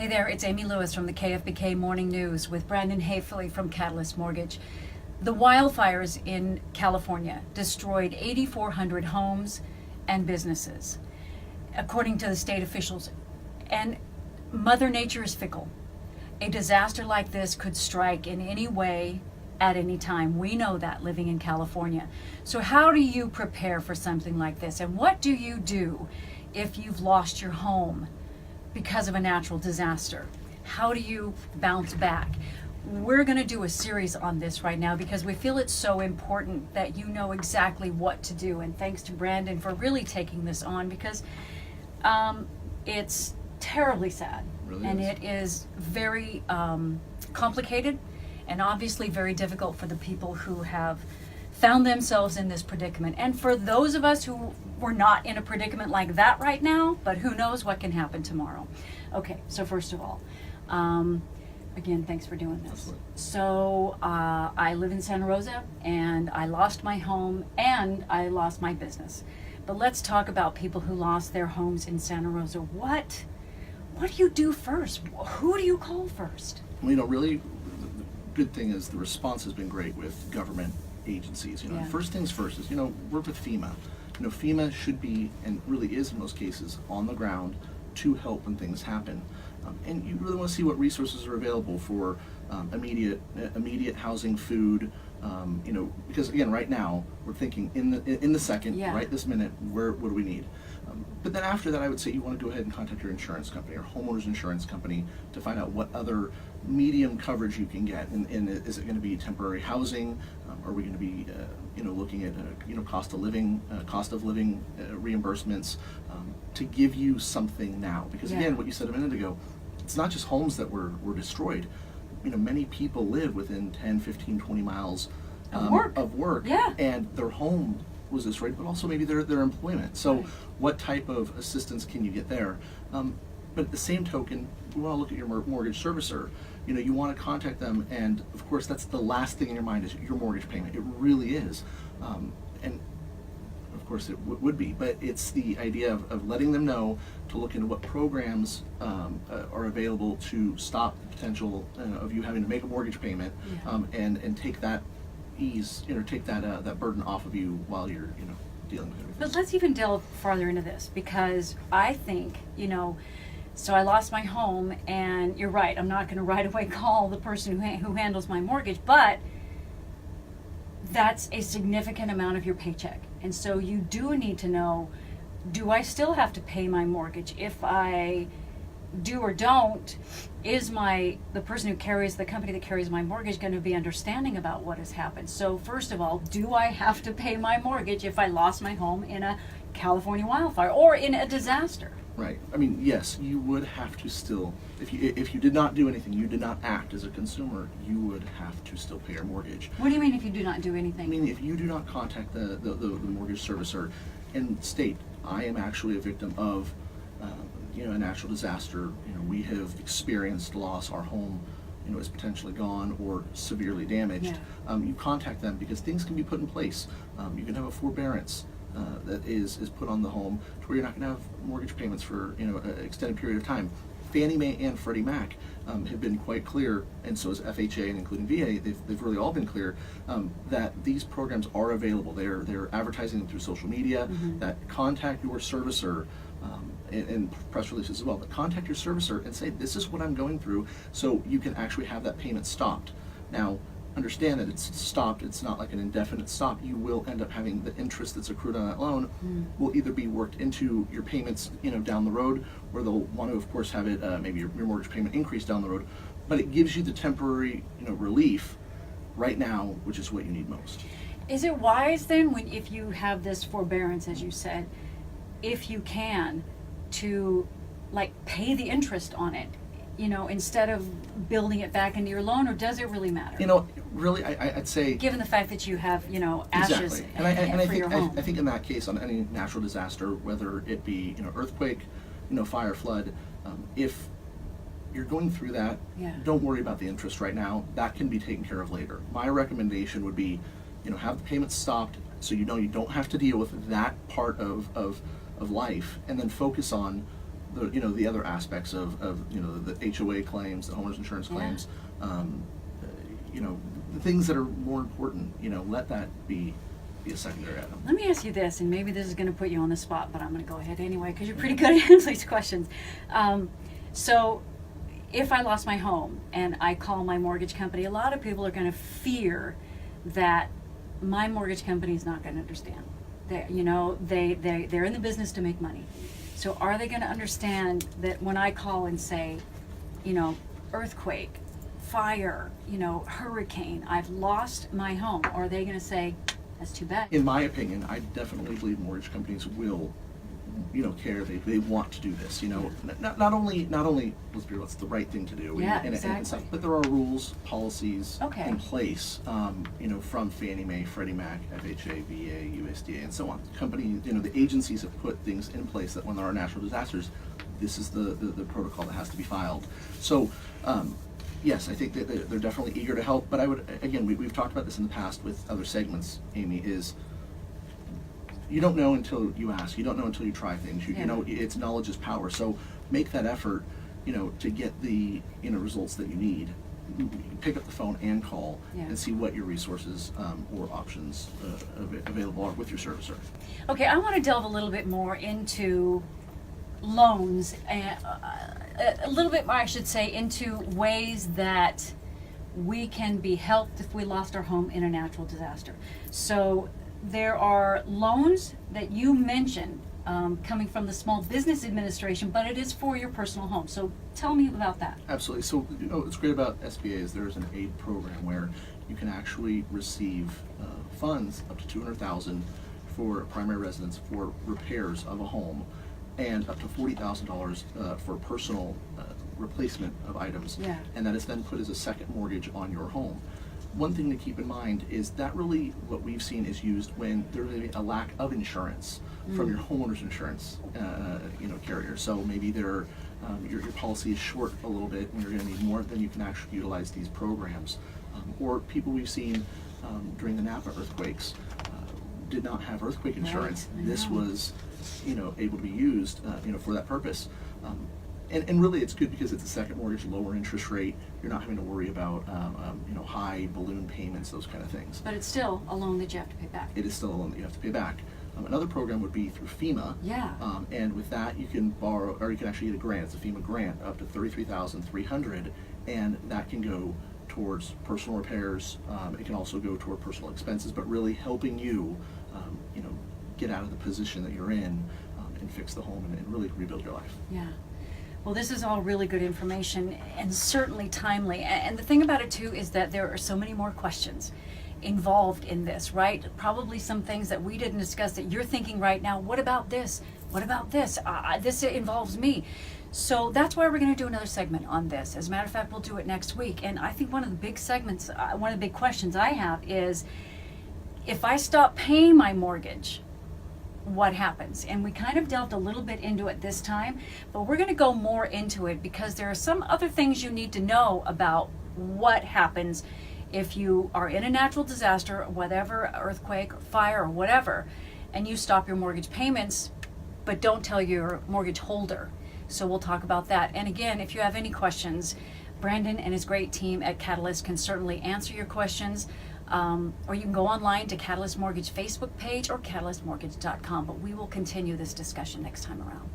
Hey there, it's Amy Lewis from the KFBK Morning News with Brandon Haefele from Catalyst Mortgage. The wildfires in California destroyed 8,400 homes and businesses, according to the state officials. And Mother Nature is fickle. A disaster like this could strike in any way at any time. We know that, living in California. So how do you prepare for something like this? And what do you do if you've lost your home because of a natural disaster? How do you bounce back? We're going to do a series on this right now because we feel it's so important that you know exactly what to do. And thanks to Brandon for really taking this on, because it's terribly sad. Really and is. It is very complicated and obviously very difficult for the people who have found themselves in this predicament. And for those of us who were not in a predicament like that right now, but who knows what can happen tomorrow. Okay, so first of all, again, thanks for doing this. Absolutely. So I live in Santa Rosa, and I lost my home and I lost my business. But let's talk about people who lost their homes in Santa Rosa. What do you do first? Who do you call first? Well, you know, really, the good thing is the response has been great with government agencies. You know, Yeah. First things first is, work with FEMA. FEMA should be, and really is in most cases, on the ground to help when things happen. And you really want to see what resources are available for immediate housing, food. Because again, right now we're thinking in the second, Yeah. right this minute, what do we need? But then after that, I would say you want to go ahead and contact your insurance company or homeowner's insurance company to find out what other medium coverage you can get. And is it going to be temporary housing? Are we going to be, looking at, cost of living reimbursements to give you something now? Because Yeah. again, what you said a minute ago, it's not just homes that were destroyed. Many people live within 10, 15, 20 miles Of work. Yeah. and their home was destroyed, but also maybe their employment. So Right. what type of assistance can you get there? But at the same token, you want to look at your mortgage servicer. You want to contact them, and of course that's the last thing in your mind is your mortgage payment. It really is. And of course it would be, but it's the idea of letting them know to look into what programs are available to stop the potential of you having to make a mortgage payment, Yeah. and take that take that burden off of you while you're dealing with everything. But let's even delve farther into this, because I think, so I lost my home, and you're right, I'm not going to right away call the person who handles my mortgage, but that's a significant amount of your paycheck. And so you do need to know, do I still have to pay my mortgage? If I do or don't, is the person who carries the company that carries my mortgage going to be understanding about what has happened? So first of all, do I have to pay my mortgage if I lost my home in a California wildfire or in a disaster? Right. I mean, yes, you would have to still, if you did not do anything, you did not act as a consumer, you would have to still pay your mortgage. What do you mean if you do not do I anything? mean, if you do not contact the mortgage servicer and state, I am actually a victim of, a natural disaster. We have experienced loss. Our home, is potentially gone or severely damaged. Yeah. You contact them because things can be put in place. You can have a forbearance that is put on the home to where you're not going to have mortgage payments for an extended period of time. Fannie Mae and Freddie Mac have been quite clear, and so is FHA and including VA. They've really all been clear that these programs are available. They're advertising them through social media. Mm-hmm. That contact your servicer. And press releases as well, but contact your servicer and say, this is what I'm going through, so you can actually have that payment stopped. Now, understand that it's stopped, it's not like an indefinite stop. You will end up having the interest that's accrued on that loan will either be worked into your payments down the road, or they'll want to, of course, have it maybe your mortgage payment increase down the road, but it gives you the temporary relief right now, which is what you need most. Is it wise then, if you have this forbearance, as you said, if you can, to pay the interest on it, instead of building it back into your loan, or does it really matter? Really, I'd say, Given the fact that you have, ashes exactly. And I for your home. think I think in that case, on any natural disaster, whether it be earthquake, fire, flood, if you're going through that, Yeah. don't worry about the interest right now. That can be taken care of later. My recommendation would be, have the payments stopped so you don't have to deal with that part of life, and then focus on the other aspects of the HOA claims, the homeowners insurance Yeah. claims, the things that are more important, let that be a secondary item. Let me ask you this, and maybe this is going to put you on the spot, but I'm going to go ahead anyway because you're pretty good at answering these questions. So, if I lost my home and I call my mortgage company, a lot of people are going to fear that my mortgage company is not going to understand. They're in the business to make money. So, are they going to understand that when I call and say, earthquake, fire, hurricane, I've lost my home, or are they going to say, that's too bad? In my opinion, I definitely believe mortgage companies will, care. They want to do this. Not only let's be real, it's the right thing to do. Yeah, and exactly. stuff, but there are rules, policies Okay. in place. From Fannie Mae, Freddie Mac, FHA, VA, USDA, and so on. Companies, the agencies have put things in place that when there are natural disasters, this is the protocol that has to be filed. So. Yes, I think that they're definitely eager to help, but I would, again, we've talked about this in the past with other segments, Amy, is you don't know until you ask. You don't know until you try things. Yeah. It's knowledge is power. So make that effort, to get the, results that you need. Pick up the phone and call and see what your resources or options available are with your servicer. Okay, I want to delve a little bit more into loans, a little bit more, I should say, into ways that we can be helped if we lost our home in a natural disaster. So there are loans that you mentioned coming from the Small Business Administration, but it is for your personal home. So tell me about that. Absolutely. So, what's great about SBA is there's an aid program where you can actually receive funds up to $200,000 for primary residence for repairs of a home, and up to $40,000 for personal replacement of items. Yeah. And that is then put as a second mortgage on your home. One thing to keep in mind is that really what we've seen is used when there's a lack of insurance from your homeowner's insurance carrier. So maybe your policy is short a little bit and you're going to need more, then you can actually utilize these programs. Or people we've seen during the Napa earthquakes did not have earthquake insurance. Right. This was able to be used for that purpose. And really it's good because it's a second mortgage, lower interest rate. You're not having to worry about high balloon payments, those kind of things. But it's still a loan that you have to pay back. It is still a loan that you have to pay back. Another program would be through FEMA. Yeah. And with that you can borrow, or you can actually get a grant. It's a FEMA grant up to $33,300, and that can go towards personal repairs. It can also go toward personal expenses, but really helping you, get out of the position that you're in and fix the home and really rebuild your life. Yeah. Well, this is all really good information and certainly timely. And the thing about it too is that there are so many more questions involved in this, right? Probably some things that we didn't discuss that you're thinking right now, what about this? What about this? This involves me. So that's why we're going to do another segment on this. As a matter of fact, we'll do it next week. And I think one of the big segments, one of the big questions I have is, if I stop paying my mortgage, what happens? And we kind of delved a little bit into it this time, but we're going to go more into it because there are some other things you need to know about what happens if you are in a natural disaster, whatever, earthquake, fire, or whatever, and you stop your mortgage payments, but don't tell your mortgage holder. So we'll talk about that. And again, if you have any questions, Brandon and his great team at Catalyst can certainly answer your questions. Or you can go online to Catalyst Mortgage Facebook page or catalystmortgage.com, but we will continue this discussion next time around.